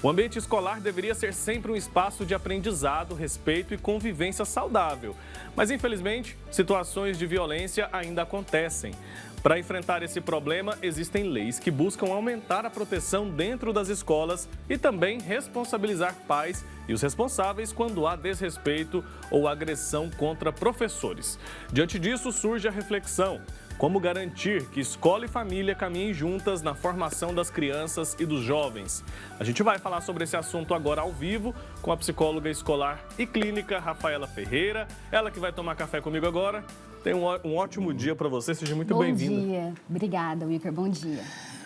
O ambiente escolar deveria ser sempre um espaço de aprendizado, respeito e convivência saudável. Mas, infelizmente, situações de violência ainda acontecem. Para enfrentar esse problema, existem leis que buscam aumentar a proteção dentro das escolas e também responsabilizar pais e os responsáveis quando há desrespeito ou agressão contra professores. Diante disso, surge a reflexão: como garantir que escola e família caminhem juntas na formação das crianças e dos jovens? A gente vai falar sobre esse assunto agora ao vivo com a psicóloga escolar e clínica Rafaela Ferreira. Ela que vai tomar café comigo agora. Tenha um ótimo dia para você, seja muito bem-vinda. Bom dia. Obrigada, Wilker. Bom dia.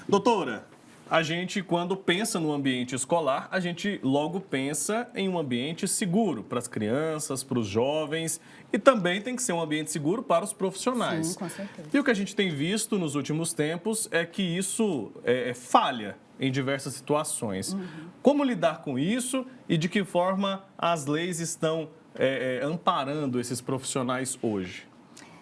Doutora, a gente, quando pensa no ambiente escolar, a gente logo pensa em um ambiente seguro para as crianças, para os jovens e também tem que ser um ambiente seguro para os profissionais. Sim, com certeza. E o que a gente tem visto nos últimos tempos é que isso falha em diversas situações. Como lidar com isso e de que forma as leis estão amparando esses profissionais hoje?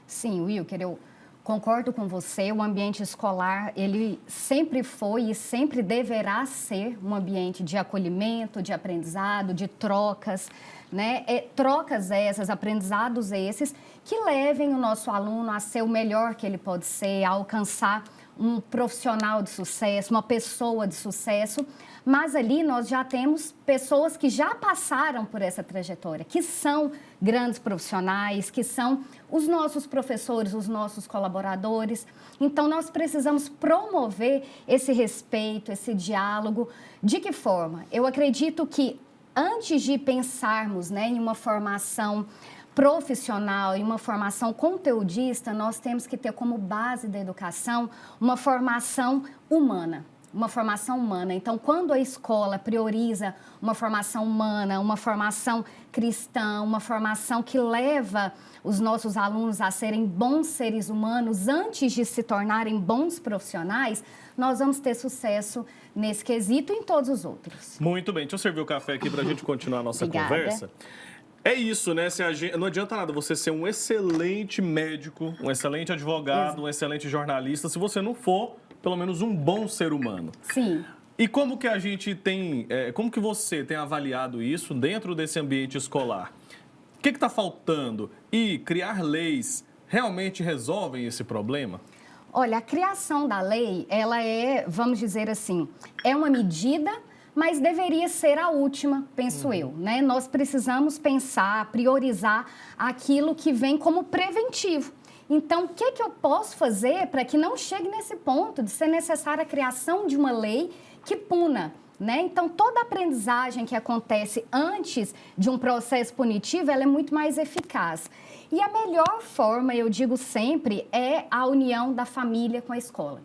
Sim, Wilker, eu concordo com você. O ambiente escolar, ele sempre foi e sempre deverá ser um ambiente de acolhimento, de aprendizado, de trocas, né? Trocas essas, aprendizados esses, que levem o nosso aluno a ser o melhor que ele pode ser, a alcançar um profissional de sucesso, uma pessoa de sucesso. Mas ali nós já temos pessoas que já passaram por essa trajetória, que são grandes profissionais, que são os nossos professores, os nossos colaboradores. Então, nós precisamos promover esse respeito, esse diálogo. De que forma? Eu acredito que antes de pensarmos, né, em uma formação profissional e uma formação conteudista, nós temos que ter como base da educação uma formação humana. Uma formação humana. Então, quando a escola prioriza uma formação humana, uma formação cristã, uma formação que leva os nossos alunos a serem bons seres humanos antes de se tornarem bons profissionais, nós vamos ter sucesso nesse quesito e em todos os outros. Muito bem. Deixa eu servir o café aqui para a gente continuar a nossa conversa. É isso, né? Não adianta nada você ser um excelente médico, um excelente advogado, um excelente jornalista, se você não for pelo menos um bom ser humano. Sim. E como que a gente tem, como que você tem avaliado isso dentro desse ambiente escolar? O que está faltando? E criar leis realmente resolvem esse problema? Olha, a criação da lei, ela vamos dizer assim, é uma medida, mas deveria ser a última, penso eu, né? Nós precisamos pensar, priorizar aquilo que vem como preventivo. Então, o que eu posso fazer para que não chegue nesse ponto de ser necessária a criação de uma lei que puna, né? Então, toda aprendizagem que acontece antes de um processo punitivo, ela é muito mais eficaz. E a melhor forma, eu digo sempre, é a união da família com a escola.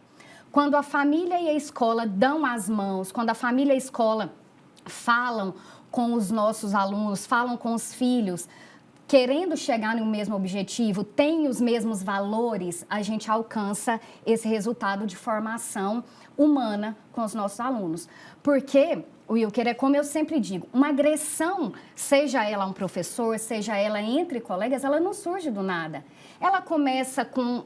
Quando a família e a escola dão as mãos, quando a família e a escola falam com os nossos alunos, falam com os filhos, querendo chegar no mesmo objetivo, tem os mesmos valores, a gente alcança esse resultado de formação humana com os nossos alunos. Porque, Wilker, é como eu sempre digo, uma agressão, seja ela um professor, seja ela entre colegas, ela não surge do nada. Ela começa com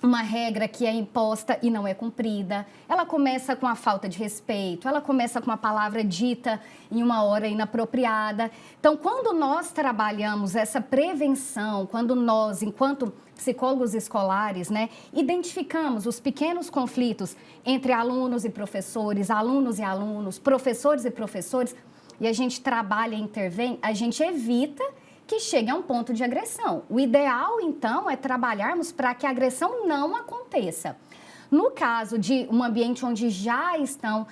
uma regra que é imposta e não é cumprida, ela começa com a falta de respeito, ela começa com uma palavra dita em uma hora inapropriada. Então, quando nós trabalhamos essa prevenção, quando nós, enquanto psicólogos escolares, né, identificamos os pequenos conflitos entre alunos e professores, alunos e alunos, professores e professores, e a gente trabalha e intervém, a gente evita que chegue a um ponto de agressão. O ideal, então, é trabalharmos para que a agressão não aconteça. No caso de um ambiente onde já estão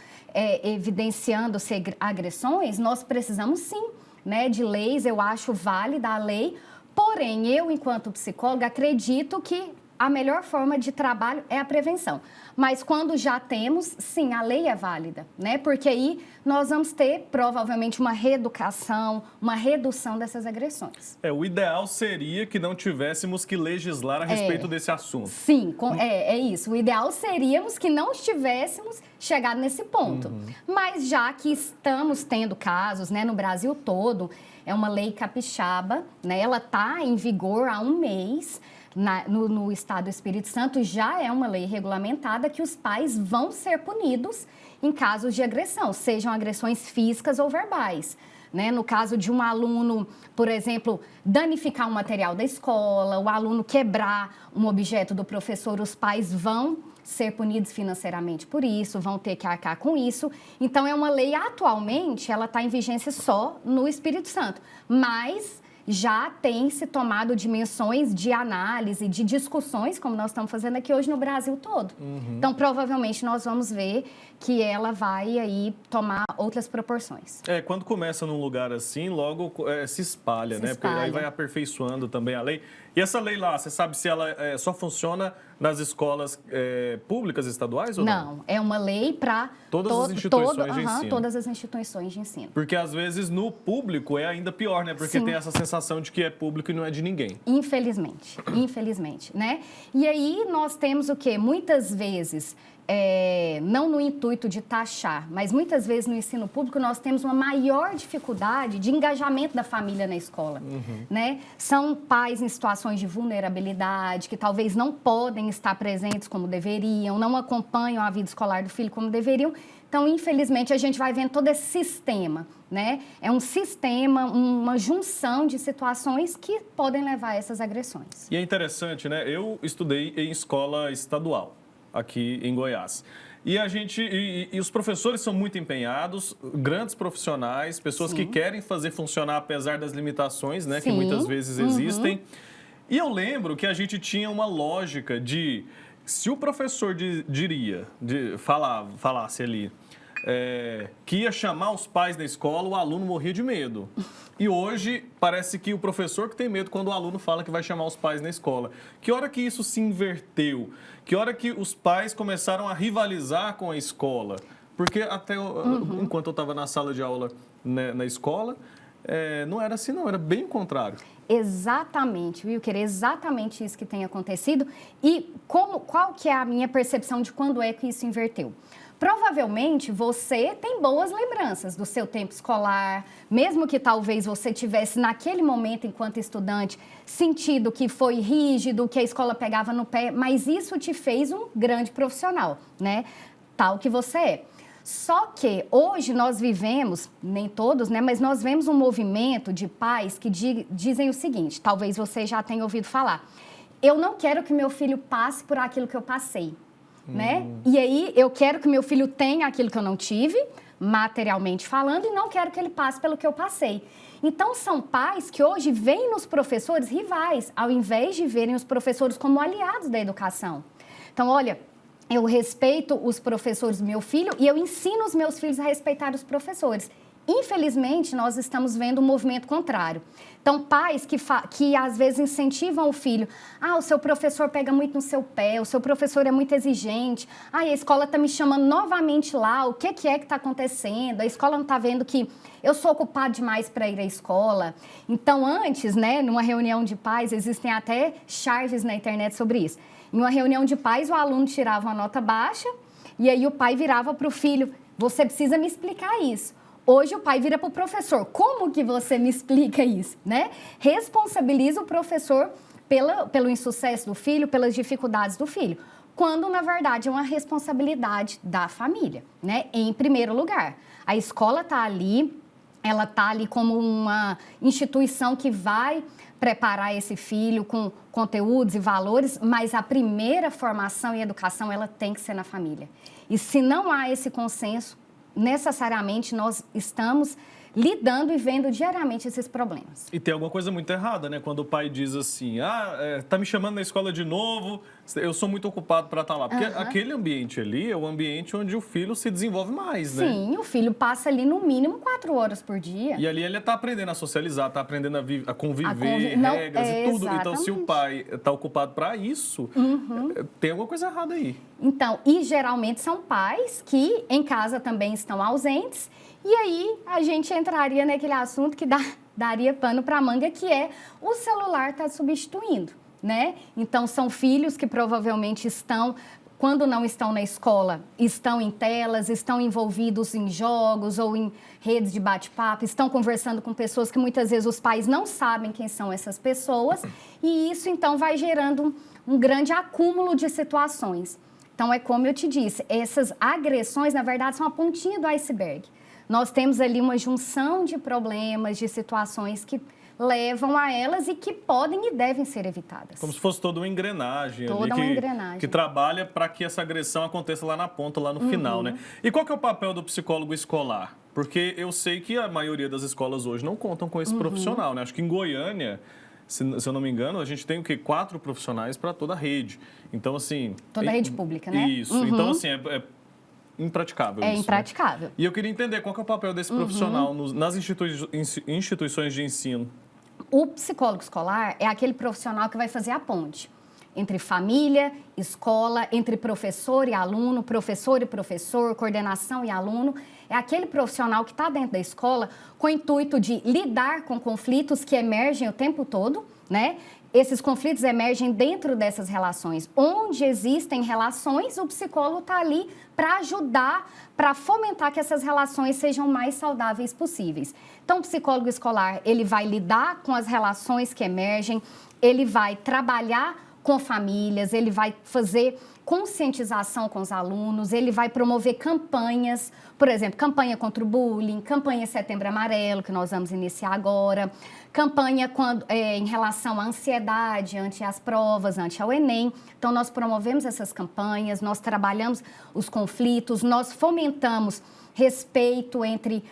evidenciando-se agressões, nós precisamos sim, né, de leis. Eu acho válida a lei, porém, eu, enquanto psicóloga, acredito que a melhor forma de trabalho é a prevenção. Mas quando já temos, sim, a lei é válida, né? Porque aí nós vamos ter, provavelmente, uma reeducação, uma redução dessas agressões. O ideal seria que não tivéssemos que legislar a respeito desse assunto. Sim, é isso. O ideal seríamos que não estivéssemos chegado nesse ponto. Mas já que estamos tendo casos, né, no Brasil todo, é uma lei capixaba, né? Ela está em vigor há um mês. No estado do Espírito Santo já é uma lei regulamentada que os pais vão ser punidos em casos de agressão, sejam agressões físicas ou verbais. Né? No caso de um aluno, por exemplo, danificar um material da escola, o aluno quebrar um objeto do professor, os pais vão ser punidos financeiramente por isso, vão ter que arcar com isso. Então, é uma lei, atualmente, ela está em vigência só no Espírito Santo, mas já tem se tomado dimensões de análise, de discussões, como nós estamos fazendo aqui hoje no Brasil todo. Então, provavelmente, nós vamos ver que ela vai aí tomar outras proporções. Quando começa num lugar assim, logo se espalha, né? Porque aí vai aperfeiçoando também a lei. E essa lei lá, você sabe se ela só funciona nas escolas públicas estaduais ou não? Não, é uma lei para todas as instituições de ensino. Todas as instituições de ensino. Porque às vezes no público é ainda pior, né? Porque tem essa sensação de que é público e não é de ninguém. Infelizmente, né? E aí nós temos o quê? Muitas vezes, não no intuito de taxar, mas muitas vezes no ensino público nós temos uma maior dificuldade de engajamento da família na escola, né? São pais em situações de vulnerabilidade, que talvez não podem estar presentes como deveriam, não acompanham a vida escolar do filho como deveriam. Então, infelizmente, a gente vai vendo todo esse sistema, né? É um sistema, uma junção de situações que podem levar a essas agressões. E é interessante, né? Eu estudei em escola estadual aqui em Goiás. E e os professores são muito empenhados, grandes profissionais, pessoas que querem fazer funcionar apesar das limitações, né, que muitas vezes existem. E eu lembro que a gente tinha uma lógica de, se o professor falasse ali, que ia chamar os pais da escola, o aluno morria de medo. E hoje parece que o professor que tem medo quando o aluno fala que vai chamar os pais na escola. Que hora que isso se inverteu? Que hora que os pais começaram a rivalizar com a escola? Porque até enquanto eu estava na sala de aula, né, na escola, não era assim não, era bem o contrário. Exatamente, Wilker, exatamente isso que tem acontecido. E qual que é a minha percepção de quando é que isso inverteu? Provavelmente você tem boas lembranças do seu tempo escolar, mesmo que talvez você tivesse naquele momento, enquanto estudante, sentido que foi rígido, que a escola pegava no pé, mas isso te fez um grande profissional, né? Tal que você é. Só que hoje nós vivemos, nem todos, né, mas nós vemos um movimento de pais que dizem o seguinte, talvez você já tenha ouvido falar: eu não quero que meu filho passe por aquilo que eu passei. Né? E aí eu quero que meu filho tenha aquilo que eu não tive, materialmente falando, e não quero que ele passe pelo que eu passei. Então, são pais que hoje veem nos professores rivais, ao invés de verem os professores como aliados da educação. Então, olha, eu respeito os professores do meu filho e eu ensino os meus filhos a respeitar os professores. Infelizmente, nós estamos vendo um movimento contrário. Então, pais que às vezes incentivam o filho: o seu professor pega muito no seu pé, o seu professor é muito exigente, a escola está me chamando novamente lá, o que é que está acontecendo? A escola não está vendo que eu sou ocupado demais para ir à escola. Então, antes, né, numa reunião de pais, existem até charges na internet sobre isso. Em uma reunião de pais, o aluno tirava uma nota baixa e aí o pai virava para o filho: você precisa me explicar isso. Hoje o pai vira para o professor: como que você me explica isso, né? Responsabiliza o professor pelo insucesso do filho, pelas dificuldades do filho, quando na verdade é uma responsabilidade da família, né? Em primeiro lugar, a escola está ali, ela está ali como uma instituição que vai preparar esse filho com conteúdos e valores, mas a primeira formação e educação ela tem que ser na família. E se não há esse consenso, necessariamente nós estamos lidando e vendo diariamente esses problemas. E tem alguma coisa muito errada, né? Quando o pai diz assim: tá me chamando na escola de novo, eu sou muito ocupado para estar lá. Porque aquele ambiente ali é o ambiente onde o filho se desenvolve mais, né? Sim, o filho passa ali no mínimo 4 horas por dia. E ali ele está aprendendo a socializar, está aprendendo a conviver, regras e tudo. Exatamente. Então, se o pai está ocupado para isso, tem alguma coisa errada aí. Então, e geralmente são pais que em casa também estão ausentes. E aí a gente entraria naquele assunto que daria pano para manga, que é o celular está substituindo, né? Então, são filhos que provavelmente estão, quando não estão na escola, estão em telas, estão envolvidos em jogos ou em redes de bate-papo, estão conversando com pessoas que muitas vezes os pais não sabem quem são essas pessoas, e isso então vai gerando um grande acúmulo de situações. Então, é como eu te disse, essas agressões, na verdade, são a pontinha do iceberg. Nós temos ali uma junção de problemas, de situações que levam a elas e que podem e devem ser evitadas. Como se fosse toda uma engrenagem Toda ali uma engrenagem. que trabalha para que essa agressão aconteça lá na ponta, lá no final, né? E qual que é o papel do psicólogo escolar? Porque eu sei que a maioria das escolas hoje não contam com esse profissional, né? Acho que em Goiânia, se eu não me engano, a gente tem o quê? 4 profissionais para toda a rede. Então, assim... Toda a rede pública, né? Isso. Então, assim, é impraticável É isso, impraticável. né? E eu queria entender qual que é o papel desse profissional nas instituições de ensino. O psicólogo escolar é aquele profissional que vai fazer a ponte entre família, escola, entre professor e aluno, professor e professor, coordenação e aluno. É aquele profissional que está dentro da escola com o intuito de lidar com conflitos que emergem o tempo todo, né? Esses conflitos emergem dentro dessas relações. Onde existem relações, o psicólogo está ali para ajudar, para fomentar que essas relações sejam mais saudáveis possíveis. Então, o psicólogo escolar, ele vai lidar com as relações que emergem, ele vai trabalhar com famílias, ele vai fazer conscientização com os alunos, ele vai promover campanhas, por exemplo, campanha contra o bullying, campanha Setembro Amarelo, que nós vamos iniciar agora, campanha em relação à ansiedade, ante as provas, ante ao Enem. Então, nós promovemos essas campanhas, nós trabalhamos os conflitos, nós fomentamos respeito entre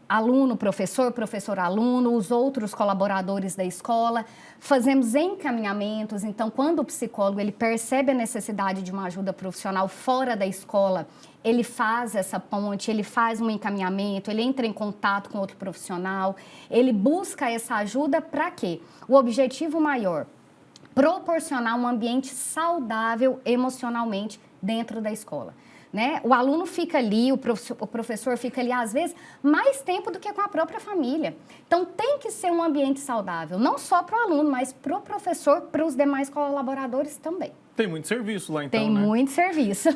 aluno, professor, professor-aluno, os outros colaboradores da escola, fazemos encaminhamentos. Então, quando o psicólogo ele percebe a necessidade de uma ajuda profissional fora da escola, ele faz essa ponte, ele faz um encaminhamento, ele entra em contato com outro profissional, ele busca essa ajuda para quê? O objetivo maior, proporcionar um ambiente saudável emocionalmente dentro da escola. Né? O aluno fica ali, o professor fica ali, às vezes, mais tempo do que com a própria família. Então, tem que ser um ambiente saudável, não só para o aluno, mas para o professor, para os demais colaboradores também. Tem muito serviço lá, então, Tem né? muito serviço.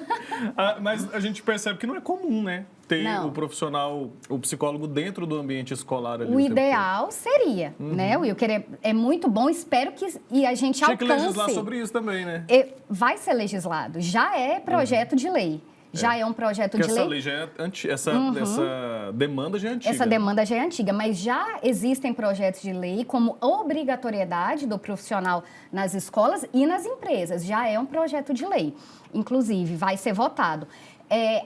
Mas a gente percebe que não é comum, né? Ter o profissional, o psicólogo dentro do ambiente escolar ali. O ideal seria, né, Wilker? É muito bom, espero que a gente alcance. Tinha que legislar sobre isso também, né? Vai ser legislado, já é projeto de lei. Já é um projeto de lei. Essa lei já é essa demanda já é antiga. Essa demanda já é antiga, mas já existem projetos de lei como obrigatoriedade do profissional nas escolas e nas empresas. Já é um projeto de lei. Inclusive, vai ser votado.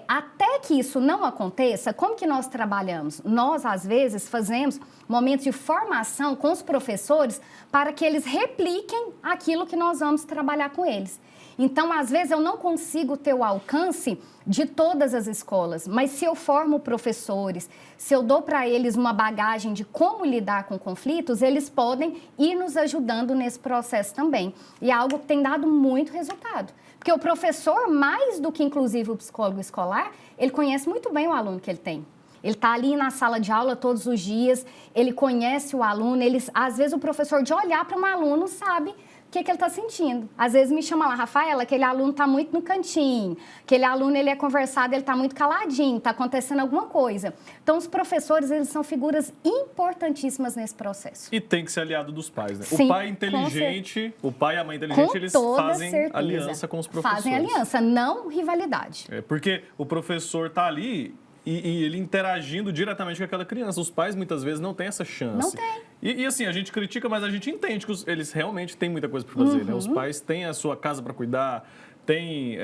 Até que isso não aconteça, como que nós trabalhamos? Nós, às vezes, fazemos momentos de formação com os professores para que eles repliquem aquilo que nós vamos trabalhar com eles. Então, às vezes, eu não consigo ter o alcance de todas as escolas, mas se eu formo professores, se eu dou para eles uma bagagem de como lidar com conflitos, eles podem ir nos ajudando nesse processo também. E é algo que tem dado muito resultado. Porque o professor, mais do que inclusive o psicólogo escolar, ele conhece muito bem o aluno que ele tem. Ele está ali na sala de aula todos os dias, ele conhece o aluno, às vezes o professor, de olhar para um aluno, sabe o que ele está sentindo. Às vezes me chama lá, Rafaela, aquele aluno está muito no cantinho, aquele aluno ele é conversado, ele está muito caladinho, está acontecendo alguma coisa. Então, os professores, eles são figuras importantíssimas nesse processo. E tem que ser aliado dos pais, né? Sim, o pai inteligente, o pai e a mãe inteligente, eles fazem aliança com os professores. Fazem aliança, não rivalidade. Porque o professor está ali e ele interagindo diretamente com aquela criança. Os pais, muitas vezes, não têm essa chance. Não tem. E assim, a gente critica, mas a gente entende que eles realmente têm muita coisa para fazer, né? Os pais têm a sua casa para cuidar, têm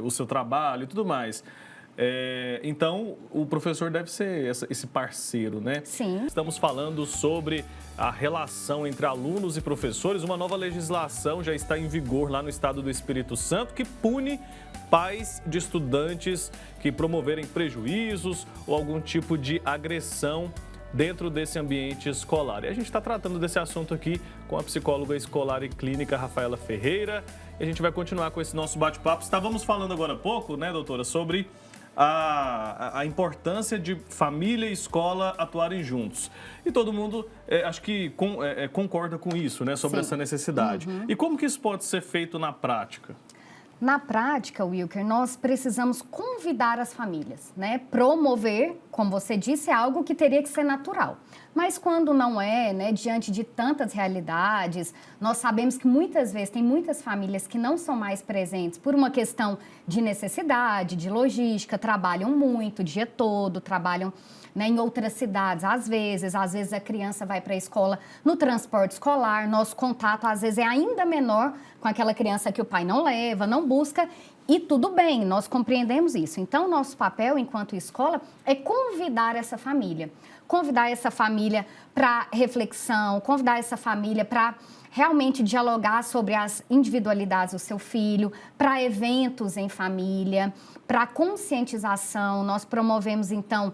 o seu trabalho e tudo mais. Então, o professor deve ser esse parceiro, né? Sim. Estamos falando sobre a relação entre alunos e professores. Uma nova legislação já está em vigor lá no estado do Espírito Santo que pune pais de estudantes que promoverem prejuízos ou algum tipo de agressão dentro desse ambiente escolar. E a gente está tratando desse assunto aqui com a psicóloga escolar e clínica Rafaela Ferreira. E a gente vai continuar com esse nosso bate-papo. Estávamos falando agora há pouco, né, doutora, sobre a importância de família e escola atuarem juntos. E todo mundo, acho que concorda com isso, né, sobre essa necessidade. E como que isso pode ser feito na prática? Na prática, Wilker, nós precisamos convidar as famílias, né? Promover, como você disse, é algo que teria que ser natural. Mas quando não é, né, diante de tantas realidades, nós sabemos que muitas vezes tem muitas famílias que não são mais presentes por uma questão de necessidade, de logística, trabalham muito o dia todo, trabalham, né, em outras cidades, às vezes a criança vai para a escola no transporte escolar, nosso contato às vezes é ainda menor com aquela criança que o pai não leva, não busca, e tudo bem, nós compreendemos isso. Então, nosso papel enquanto escola é convidar essa família para reflexão, convidar essa família para realmente dialogar sobre as individualidades do seu filho, para eventos em família, para conscientização. Nós promovemos, então,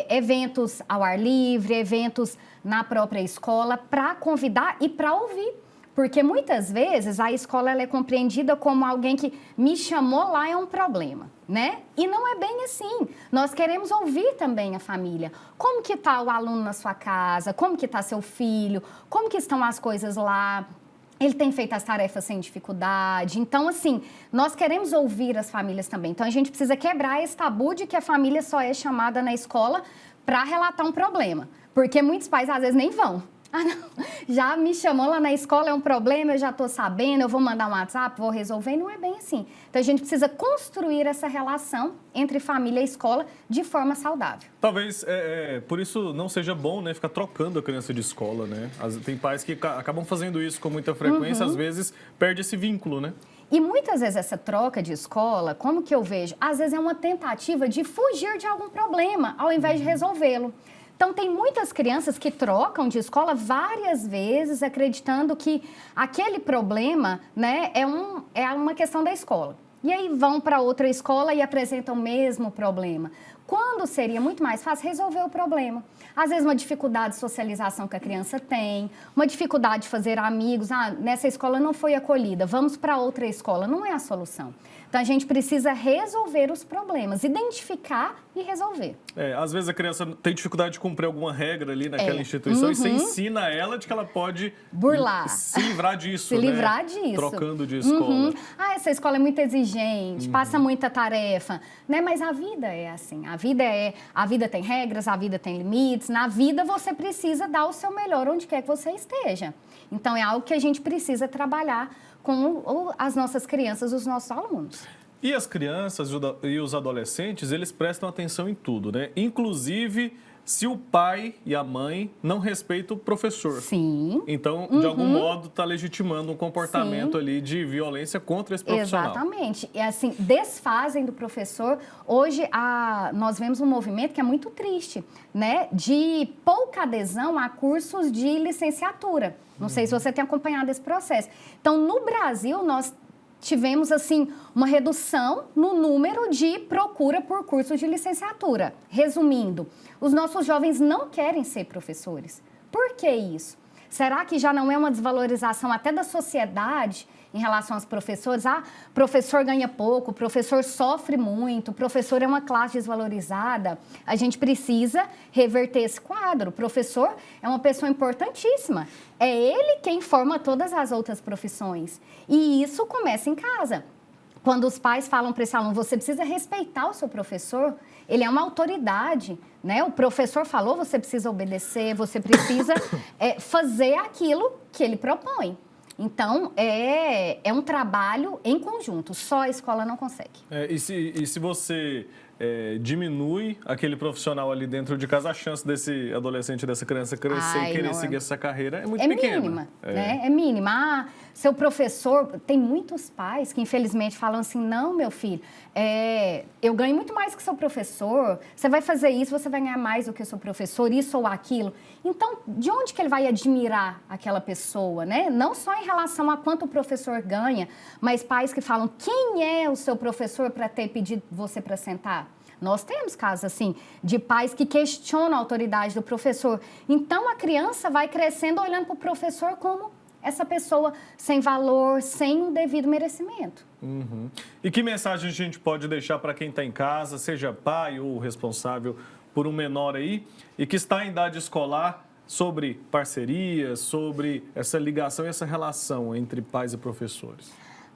eventos ao ar livre, eventos na própria escola, para convidar e para ouvir. Porque muitas vezes a escola ela é compreendida como alguém que me chamou lá é um problema, né? E não é bem assim. Nós queremos ouvir também a família. Como que está o aluno na sua casa? Como que está seu filho? Como que estão as coisas lá? Ele tem feito as tarefas sem dificuldade. Então, assim, nós queremos ouvir as famílias também. Então, a gente precisa quebrar esse tabu de que a família só é chamada na escola para relatar um problema. Porque muitos pais, às vezes, nem vão. Ah, não, já me chamou lá na escola, é um problema, eu já estou sabendo, eu vou mandar um WhatsApp, vou resolver. E não é bem assim. Então, a gente precisa construir essa relação entre família e escola de forma saudável. Talvez, por isso não seja bom, né, ficar trocando a criança de escola, né? Tem pais que acabam fazendo isso com muita frequência, às vezes perde esse vínculo, né? E muitas vezes essa troca de escola, como que eu vejo? Às vezes é uma tentativa de fugir de algum problema, ao invés de resolvê-lo. Então, tem muitas crianças que trocam de escola várias vezes, acreditando que aquele problema, né, é uma questão da escola. E aí vão para outra escola e apresentam o mesmo problema. Quando seria muito mais fácil resolver o problema. Às vezes, uma dificuldade de socialização que a criança tem, uma dificuldade de fazer amigos. Ah, nessa escola não foi acolhida, vamos para outra escola. Não é a solução. Então, a gente precisa resolver os problemas, identificar e resolver. Às vezes a criança tem dificuldade de cumprir alguma regra ali naquela instituição e você ensina ela de que ela pode burlar, se livrar disso, se livrar disso. Trocando de escola. Ah, essa escola é muito exigente, passa muita tarefa, né? Mas a vida é assim, a vida tem regras, a vida tem limites, na vida você precisa dar o seu melhor onde quer que você esteja. Então, é algo que a gente precisa trabalhar com as nossas crianças, os nossos alunos. E as crianças e os adolescentes, eles prestam atenção em tudo, né? Inclusive, se o pai e a mãe não respeitam o professor. Sim. Então, de algum modo, está legitimando um comportamento ali de violência contra esse profissional. Exatamente. E assim, desfazem do professor. Hoje, nós vemos um movimento que é muito triste, né? De pouca adesão a cursos de licenciatura. Não sei se você tem acompanhado esse processo. Então, no Brasil, nós tivemos, assim, uma redução no número de procura por cursos de licenciatura. Resumindo, os nossos jovens não querem ser professores. Por que isso? Será que já não é uma desvalorização até da sociedade em relação aos professores? Ah, professor ganha pouco, professor sofre muito, professor é uma classe desvalorizada. A gente precisa reverter esse quadro. O professor é uma pessoa importantíssima. É ele quem forma todas as outras profissões. E isso começa em casa. Quando os pais falam para esse aluno, você precisa respeitar o seu professor, ele é uma autoridade, né? O professor falou, você precisa obedecer, você precisa fazer aquilo que ele propõe. Então, é um trabalho em conjunto, só a escola não consegue. E se você diminui aquele profissional ali dentro de casa, a chance desse adolescente, dessa criança crescer e querer seguir essa carreira é muito pequena. Mínima, né? É mínima. Ah, seu professor... Tem muitos pais que, infelizmente, falam assim, não, meu filho, eu ganho muito mais que seu professor, você vai fazer isso, você vai ganhar mais do que o seu professor, isso ou aquilo. Então, de onde que ele vai admirar aquela pessoa, né? Não só em relação a quanto o professor ganha, mas pais que falam, quem é o seu professor para ter pedido você para sentar? Nós temos casos, assim, de pais que questionam a autoridade do professor. Então, a criança vai crescendo olhando para o professor como essa pessoa sem valor, sem um devido merecimento. E que mensagem a gente pode deixar para quem está em casa, seja pai ou responsável por um menor aí, e que está em idade escolar, sobre parcerias, sobre essa ligação e essa relação entre pais e professores?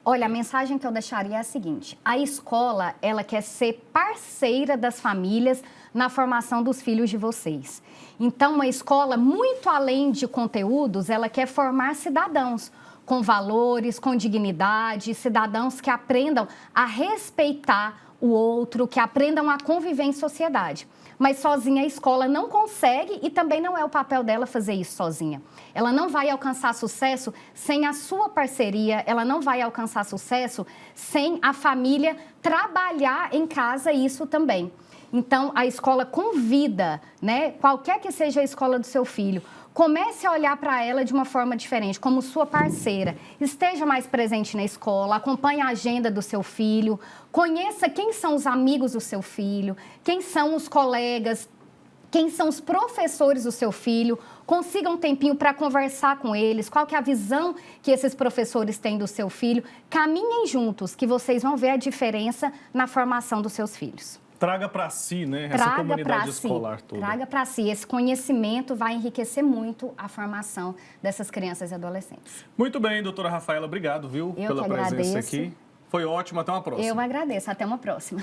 Olha, a mensagem que eu deixaria é a seguinte: a escola, ela quer ser parceira das famílias na formação dos filhos de vocês. Então, uma escola, muito além de conteúdos, ela quer formar cidadãos com valores, com dignidade, cidadãos que aprendam a respeitar o outro, que aprendam a conviver em sociedade. Mas sozinha a escola não consegue e também não é o papel dela fazer isso sozinha. Ela não vai alcançar sucesso sem a sua parceria, ela não vai alcançar sucesso sem a família trabalhar em casa isso também. Então, a escola convida, né, qualquer que seja a escola do seu filho, comece a olhar para ela de uma forma diferente, como sua parceira. Esteja mais presente na escola, acompanhe a agenda do seu filho, conheça quem são os amigos do seu filho, quem são os colegas, quem são os professores do seu filho, consiga um tempinho para conversar com eles, qual que é a visão que esses professores têm do seu filho. Caminhem juntos, que vocês vão ver a diferença na formação dos seus filhos. Traga para si, né, essa comunidade escolar toda. Traga para si. Esse conhecimento vai enriquecer muito a formação dessas crianças e adolescentes. Muito bem, doutora Rafaela, obrigado, viu, pela presença aqui. Foi ótimo, até uma próxima. Eu agradeço, até uma próxima.